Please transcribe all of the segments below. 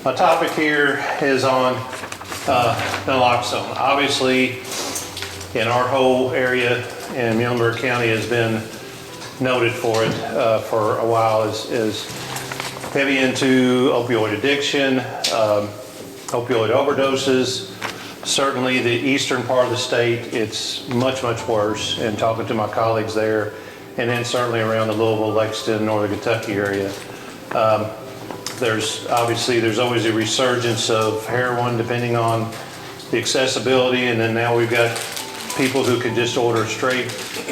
My topic here is on naloxone. Obviously, in our whole area in Muhlenberg County has been noted for it for a while, is heavy into opioid addiction, opioid overdoses. Certainly the eastern part of the state, it's much, much worse, and talking to my colleagues there, and then certainly around the Louisville, Lexington, Northern Kentucky area. There's always a resurgence of heroin depending on the accessibility, and then now we've got people who can just order straight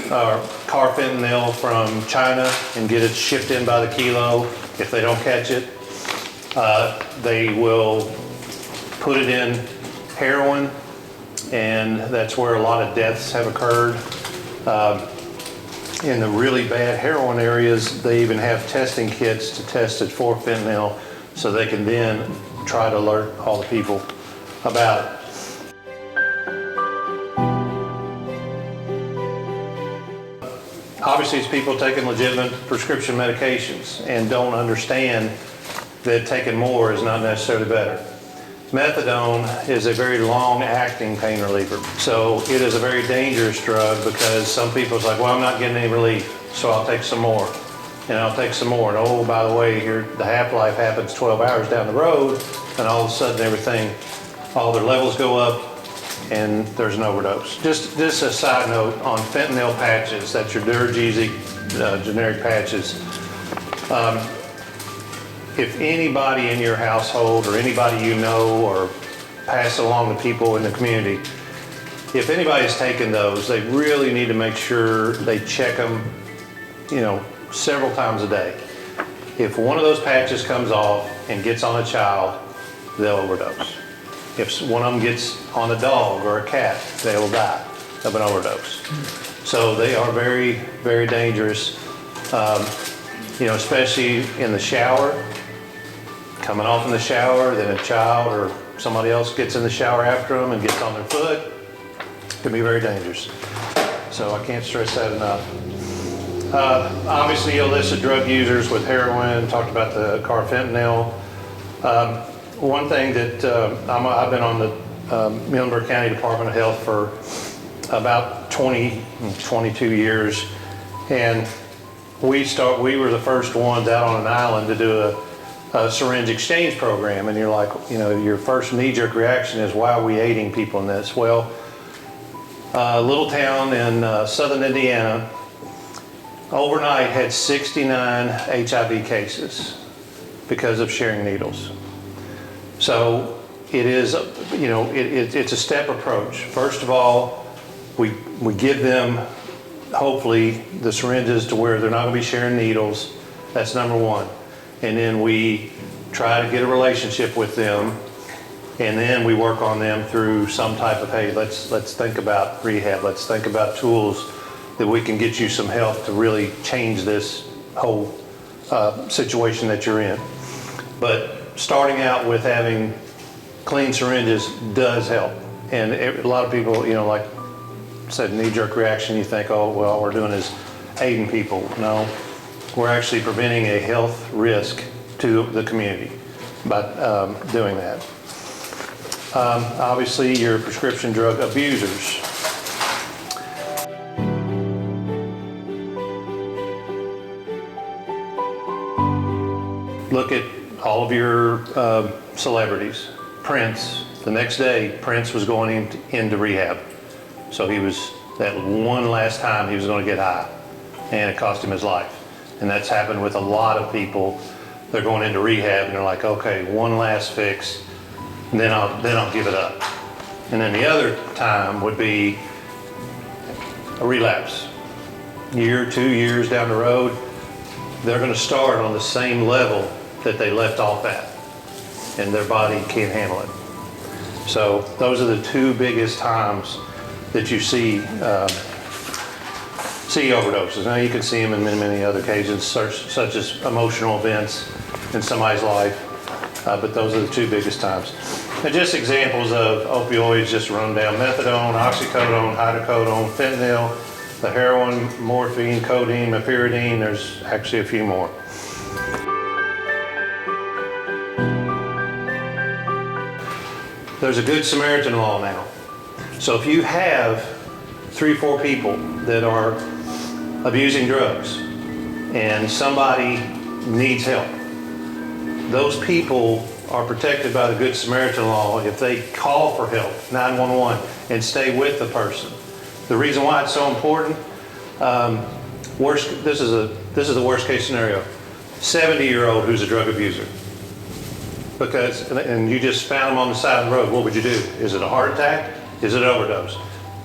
car fentanyl from China and get it shipped in by the kilo. If they don't catch it, they will put it in heroin, and that's where a lot of deaths have occurred. In the really bad heroin areas, they even have testing kits to test it for fentanyl, so they can then try to alert all the people about it. Obviously, it's people taking legitimate prescription medications and don't understand that taking more is not necessarily better. Methadone is a very long-acting pain reliever, so it is a very dangerous drug because some people's like, well, I'm not getting any relief, so I'll take some more, and I'll take some more, and oh, by the way, here the half-life happens 12 hours down the road, and all of a sudden all their levels go up, and there's an overdose. Just a side note on fentanyl patches, that's your Duragesic generic patches. If anybody in your household or anybody you know or pass along to people in the community, if anybody's taken those, they really need to make sure they check them, several times a day. If one of those patches comes off and gets on a child, they'll overdose. If one of them gets on a dog or a cat, they will die of an overdose. So they are very, very dangerous, especially in the shower. Coming off in the shower, then a child or somebody else gets in the shower after them and gets on their foot. It can be very dangerous. So I can't stress that enough. Obviously, illicit drug users with heroin, talked about the carfentanil. One thing that I've been on the Muhlenberg County Department of Health for about 22 years, and we were the first ones out on an island to do a syringe exchange program, and you're like, your first knee-jerk reaction is, why are we aiding people in this? Well, a little town in southern Indiana overnight had 69 HIV cases because of sharing needles. So it is, it's a step approach. First of all, we give them, hopefully, the syringes to where they're not going to be sharing needles. That's number one. And then we try to get a relationship with them, and then we work on them through some type of, hey, let's think about rehab. Let's think about tools that we can get you some help to really change this whole situation that you're in. But starting out with having clean syringes does help. And a lot of people, like I said, knee-jerk reaction, you think, oh, well, all we're doing is aiding people. No, we're actually preventing a health risk to the community by doing that. Obviously, your prescription drug abusers. Look at all of your celebrities. Prince, the next day, Prince was going into rehab. So he was, that one last time he was going to get high, and it cost him his life. And that's happened with a lot of people. They're going into rehab and they're like, okay, one last fix, and then I'll give it up. And then the other time would be a relapse. Year, 2 years down the road, they're going to start on the same level that they left off at, and their body can't handle it. So those are the two biggest times that you see overdoses. Now you can see them in many, many other occasions, such as emotional events in somebody's life, but those are the two biggest times. And just examples of opioids, just run down: methadone, oxycodone, hydrocodone, fentanyl, the heroin, morphine, codeine, meperidine. There's actually a few more. there's a Good Samaritan law now. So if you have 3 or 4 people that are abusing drugs and somebody needs help, those people are protected by the Good Samaritan law if they call for help, 911, and stay with the person. The reason why it's so important, this is the worst case scenario. 70-year-old who's a drug abuser. Because, and you just found them on the side of the road, what would you do? Is it a heart attack? Is it an overdose?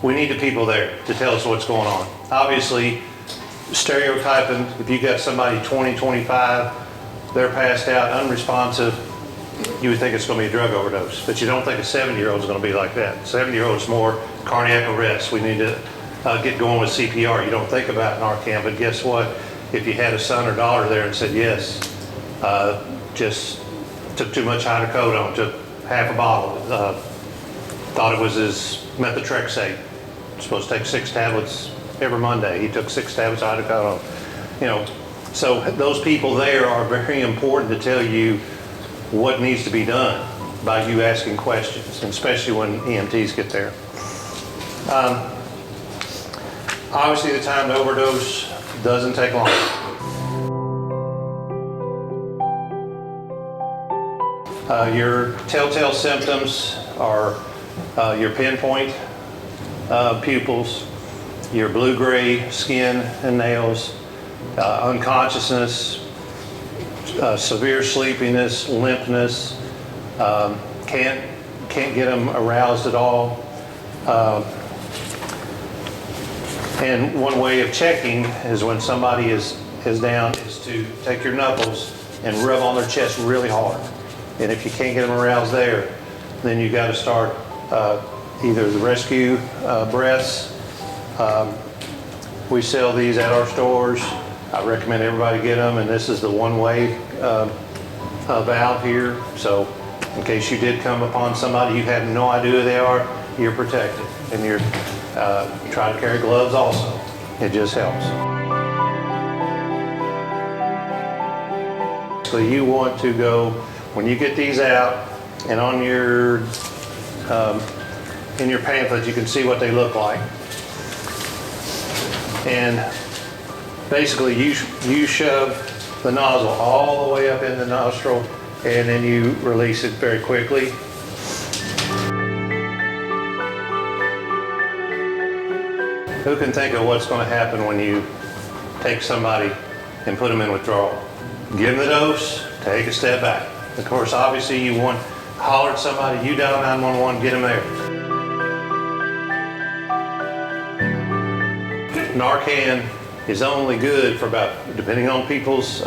We need the people there to tell us what's going on. Obviously, stereotyping, if you got somebody 20, 25, they're passed out, unresponsive, you would think it's going to be a drug overdose. But you don't think a 70-year-old is going to be like that. 70-year-old is more cardiac arrest. We need to get going with CPR. You don't think about Narcan, but guess what? If you had a son or daughter there and said yes, just took too much hydrocodone, took half a bottle, thought it was his methotrexate, supposed to take 6 tablets every Monday. He took 6 tablets of hydrocodone. You know, so those people there are very important to tell you what needs to be done by you asking questions, and especially when EMTs get there. Obviously, the time to overdose doesn't take long. Your telltale symptoms are your pinpoint pupils, your blue-gray skin and nails, unconsciousness, severe sleepiness, limpness, can't get them aroused at all. And one way of checking is when somebody is down is to take your knuckles and rub on their chest really hard. And if you can't get them aroused there, then you got to start either the rescue breaths. We sell these at our stores. I recommend everybody get them, and this is the one-way valve here. So in case you did come upon somebody you have no idea who they are, you're protected. And you're try to carry gloves also. It just helps. So you want to go, when you get these out, and on your in your pamphlet you can see what they look like. And basically you shove the nozzle all the way up in the nostril, and then you release it very quickly. Who can think of what's going to happen when you take somebody and put them in withdrawal? Give them the dose, take a step back. Of course, obviously you want to holler at somebody, you dial 911, get them there. Narcan is only good for about, depending on people's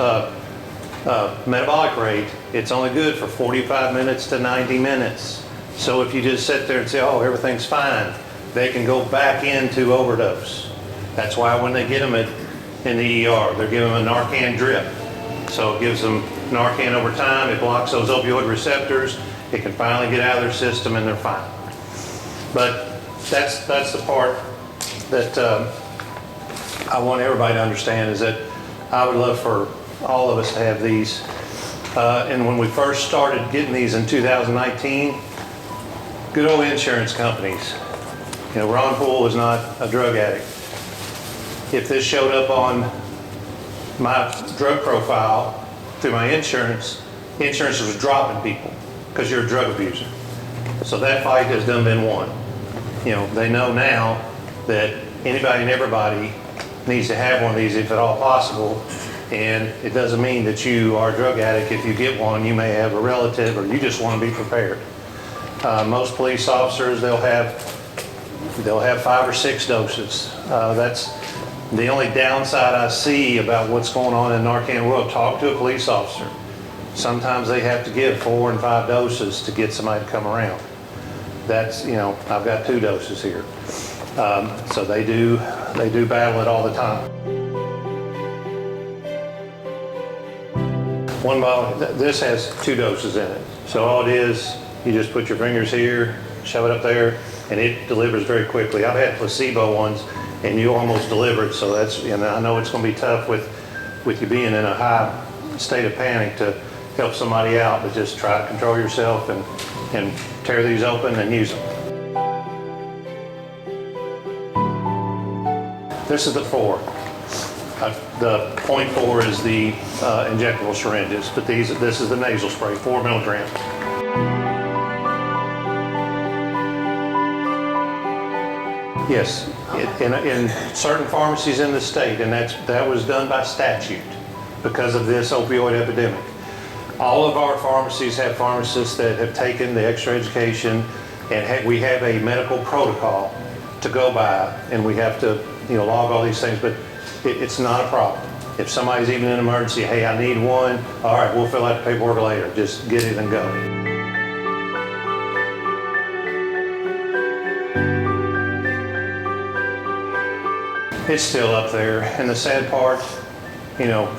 metabolic rate, it's only good for 45 minutes to 90 minutes. So if you just sit there and say, oh, everything's fine, they can go back into overdose. That's why when they get them in the ER, they're giving them a Narcan drip. So it gives them Narcan over time, it blocks those opioid receptors, it can finally get out of their system and they're fine. But that's the part that I want everybody to understand, is that I would love for all of us to have these. And when we first started getting these in 2019, good old insurance companies, you know, Ron Poole was not a drug addict. If this showed up on my drug profile through my insurance was dropping people because you're a drug abuser. So that fight has done been won. You know, they know now that anybody and everybody needs to have one of these if at all possible. And it doesn't mean that you are a drug addict. If you get one, you may have a relative or you just want to be prepared. Most police officers, they'll have 5 or 6 doses. That's the only downside I see about what's going on in the Narcan world. Talk to a police officer. Sometimes they have to give 4 and 5 doses to get somebody to come around. That's, you know, I've got 2 doses here. So they do battle it all the time. One bottle, this has 2 doses in it. So all it is, you just put your fingers here, shove it up there, and it delivers very quickly. I've had placebo ones, and you almost deliver it. So that's, you know, I know it's going to be tough with you being in a high state of panic to help somebody out, but just try to control yourself and and tear these open and use them. This is the 4. The .4 is the injectable syringes, but this is the nasal spray, 4 milligrams. Yes, in certain pharmacies in the state, and that was done by statute because of this opioid epidemic. All of our pharmacies have pharmacists that have taken the extra education, and we have a medical protocol to go by, and we have to log all these things, but it's not a problem. If somebody's even in an emergency, hey, I need one, all right, we'll fill out the paperwork later. Just get it and go. It's still up there, and the sad part,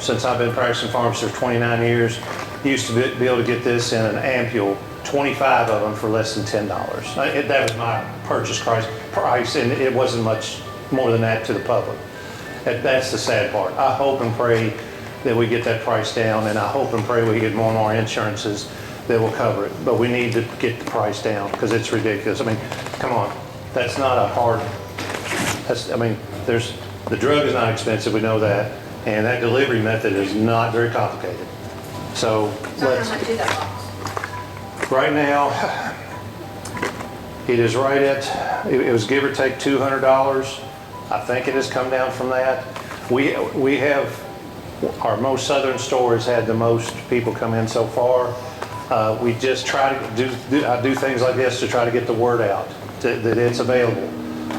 since I've been practicing pharmacy for 29 years, used to be able to get this in an ampule, 25 of them for less than $10. That was my purchase price, and it wasn't much more than that to the public. That's the sad part. I hope and pray that we get that price down, and I hope and pray we get more and more insurances that will cover it. But we need to get the price down because it's ridiculous. I mean, come on, that's not a hard. The drug is not expensive. We know that, and that delivery method is not very complicated. So let's. How much is that box? Right now, it is right at. It was give or take $200. I think it has come down from that. We have, our most southern store has had the most people come in so far. We just try to I do things like this to try to get the word out that it's available.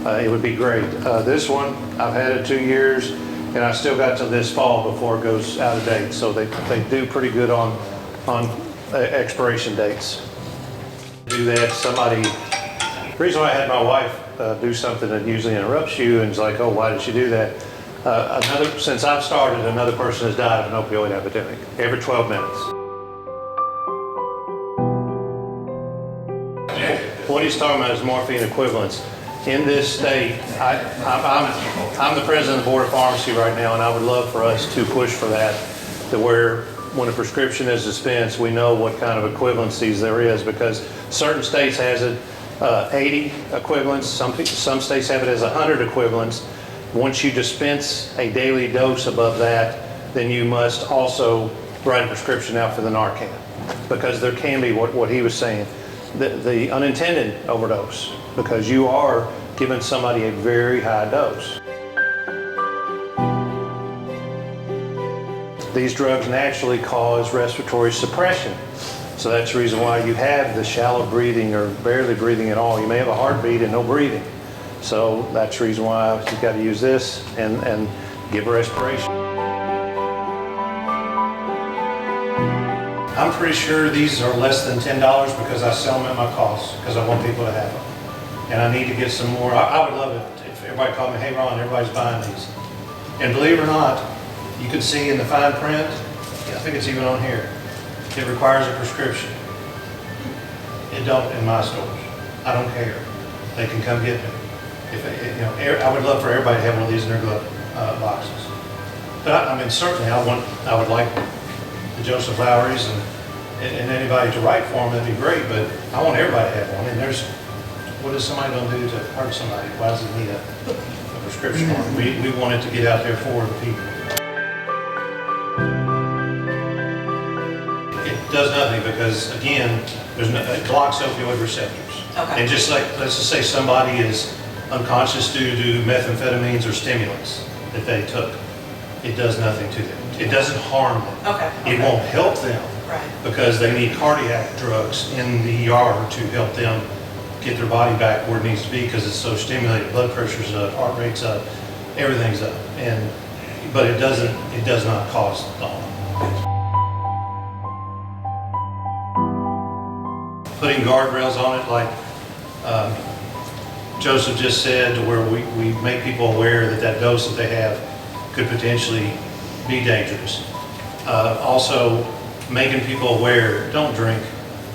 It would be great. This one, I've had it 2 years, and I still got to this fall before it goes out of date. So they do pretty good on expiration dates. Do that, the reason why I had my wife do something that usually interrupts you and it's like, oh, why did she do that? Since I've started, another person has died of an opioid epidemic every 12 minutes. What he's talking about is morphine equivalents. In this state, I'm the president of the Board of Pharmacy right now, and I would love for us to push for that, to where when a prescription is dispensed, we know what kind of equivalencies there is, because certain states has it 80 equivalents, some states have it as 100 equivalents. Once you dispense a daily dose above that, then you must also write a prescription out for the Narcan, because there can be what he was saying, the unintended overdose, because you are giving somebody a very high dose. These drugs naturally cause respiratory suppression. So that's the reason why you have the shallow breathing or barely breathing at all. You may have a heartbeat and no breathing. So that's the reason why you've got to use this and give respiration. I'm pretty sure these are less than $10 because I sell them at my cost because I want people to have them. And I need to get some more. I would love it if everybody called me, hey Ron, everybody's buying these. And believe it or not, you can see in the fine print, I think it's even on here, it requires a prescription. It don't in my stores. I don't care. They can come get me. I would love for everybody to have one of these in their glove boxes. But certainly I would like the Joseph Lowry's and anybody to write for them. That'd be great. But I want everybody to have one. And what is somebody going to do to hurt somebody? Why does he need a prescription on it? We want it to get out there for the people. It does nothing because, again, it blocks opioid receptors. Okay. And just like, let's just say somebody is unconscious due to methamphetamines or stimulants that they took, it does nothing to them. It doesn't harm them. Okay. It won't help them. Right. Because they need cardiac drugs in the ER to help them get their body back where it needs to be because it's so stimulated. Blood pressure's up, heart rate's up, everything's up. But it does not cause the harm. Putting guardrails on it, like Joseph just said, to where we make people aware that dose that they have could potentially be dangerous. Also, making people aware, don't drink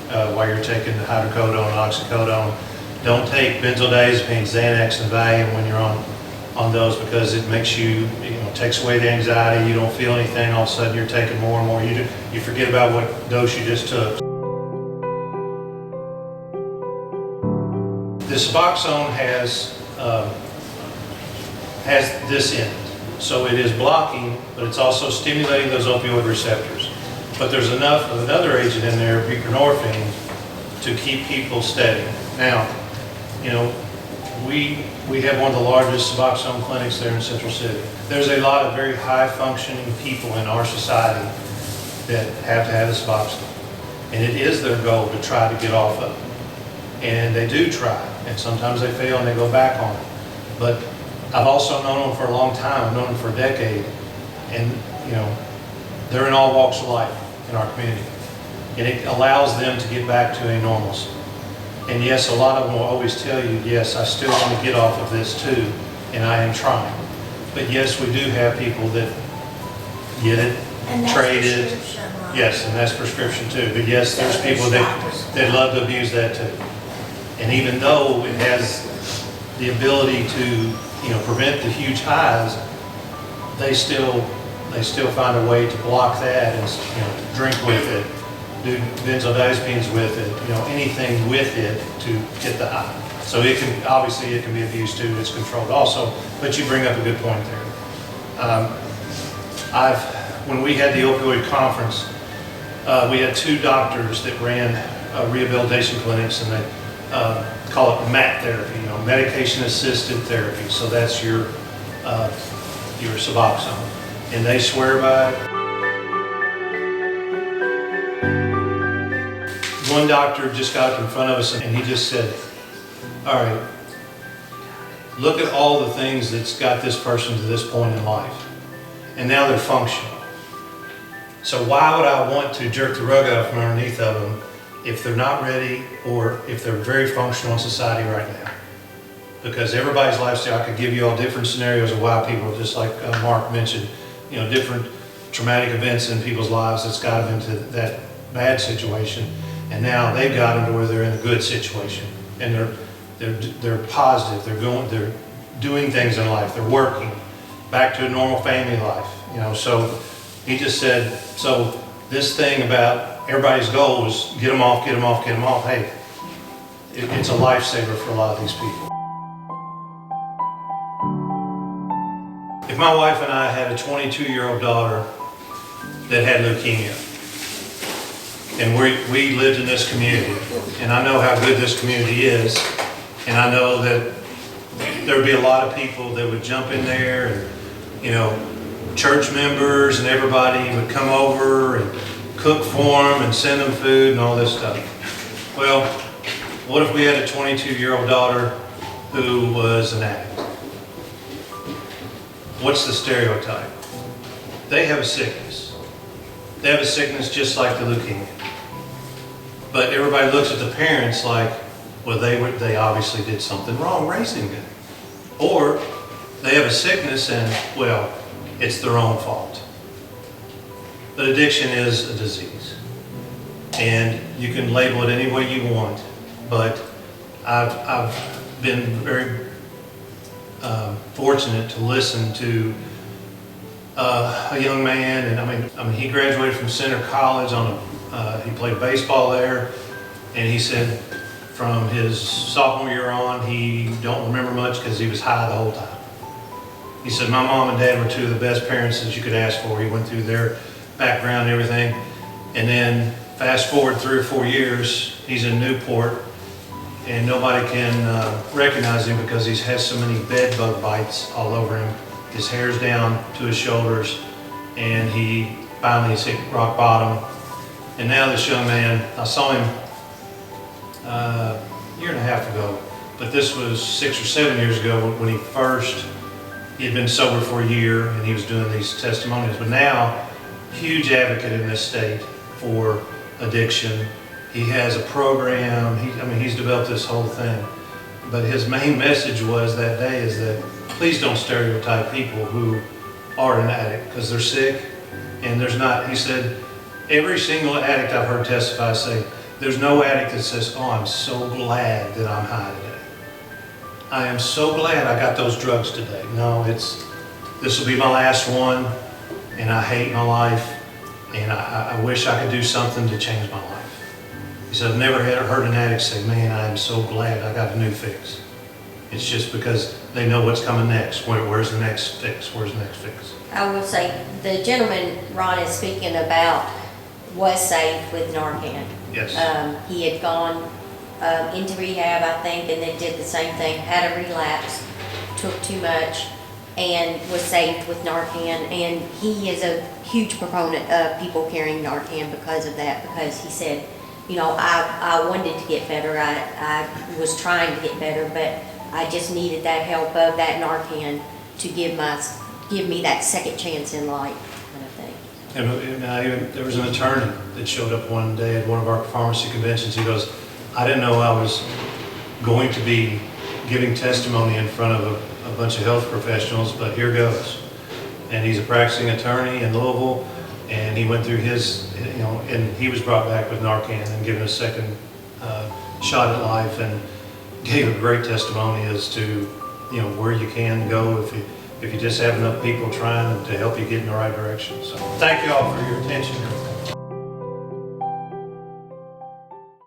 while you're taking hydrocodone and oxycodone. Don't take benzodiazepines, Xanax, and Valium when you're on those, because it makes takes away the anxiety. You don't feel anything. All of a sudden, you're taking more and more. You forget about what dose you just took. the Suboxone has this in it. So it is blocking, but it's also stimulating those opioid receptors. But there's enough of another agent in there, buprenorphine, to keep people steady. Now, you know, we have one of the largest Suboxone clinics there in Central City. There's a lot of very high functioning people in our society that have to have a Suboxone. And it is their goal to try to get off of it. And they do try, and sometimes they fail and they go back on it. But I've also known them for a long time. I've known them for a decade. And, you know, they're in all walks of life in our community. And it allows them to get back to a normalcy. And yes, a lot of them will always tell you, yes, I still want to get off of this too, and I am trying. But yes, we do have people that get it, And that's trade it. prescription, right? Yes, and that's prescription too. But yes, there's people that love to abuse that too. And even though it has the ability to, you know, prevent the huge highs, they still find a way to block that and, you know, drink with it, do benzodiazepines with it, you know, anything with it to get the high. So it can, obviously it can be abused too, it's controlled also, but you bring up a good point there. When we had the opioid conference, we had 2 doctors that ran rehabilitation clinics, and they call it MAT therapy, you know, medication assisted therapy. So that's your Suboxone, and they swear by it. One doctor just got up in front of us and he just said, all right, look at all the things that's got this person to this point in life, and now they're functional. So why would I want to jerk the rug out from underneath of them if they're not ready, or if they're very functional in society right now? Because everybody's lifestyle, I could give you all different scenarios of why people, just like Mark mentioned, you know, different traumatic events in people's lives that's got them into that bad situation. And now they've got them to where they're in a good situation, and they're positive. They're doing things in life. They're working back to a normal family life. You know, so he just said, so this thing about everybody's goal is get them off, get them off, get them off. Hey, it's a lifesaver for a lot of these people. If my wife and I had a 22-year-old daughter that had leukemia, and we lived in this community, and I know how good this community is, and I know that there would be a lot of people that would jump in there, and, you know, church members and everybody would come over and cook for them and send them food and all this stuff. Well, what if we had a 22-year-old daughter who was an addict? What's the stereotype? They have a sickness. They have a sickness just like the leukemia. But everybody looks at the parents like, well, they obviously did something wrong raising them. Or they have a sickness and, well, it's their own fault. But addiction is a disease. And you can label it any way you want. But I've been very fortunate to listen to a young man, and I mean, he graduated from Center College he played baseball there, and he said from his sophomore year on, he don't remember much because he was high the whole time. He said, my mom and dad were 2 of the best parents that you could ask for. He went through their background and everything. And then fast forward 3 or 4 years, he's in Newport, and nobody can recognize him because he's had so many bed bug bites all over him. His hair's down to his shoulders, and he finally has hit rock bottom. And now this young man, I saw him a year and a half ago, but this was 6 or 7 years ago when he had been sober for a year, and he was doing these testimonials. But now, huge advocate in this state for addiction. He has a program. He's developed this whole thing. But his main message was that day is that please don't stereotype people who are an addict because they're sick, and there's not. He said every single addict I've heard testify say there's no addict that says, oh, I'm so glad that I'm high today. I am so glad I got those drugs today. No, this will be my last one, and I hate my life, and I wish I could do something to change my life. He said, I've never heard an addict say, man, I am so glad I got a new fix. It's just because they know what's coming next. Where's the next fix? Where's the next fix? I will say, the gentleman Ron is speaking about was saved with Narcan. Yes. He had gone into rehab, I think, and then did the same thing, had a relapse, took too much, and was saved with Narcan. And he is a huge proponent of people carrying Narcan because of that, because he said, you know, I wanted to get better. I was trying to get better, but I just needed that help of that Narcan to give me that second chance in life, kind of thing. And there was an attorney that showed up one day at one of our pharmacy conventions. He goes, I didn't know I was going to be giving testimony in front of a bunch of health professionals, but here goes. And he's a practicing attorney in Louisville, and he went through his, you know, and he was brought back with Narcan and given a second shot at life, and gave a great testimony as to, you know, where you can go if you just have enough people trying to help you get in the right direction. So thank you all for your attention.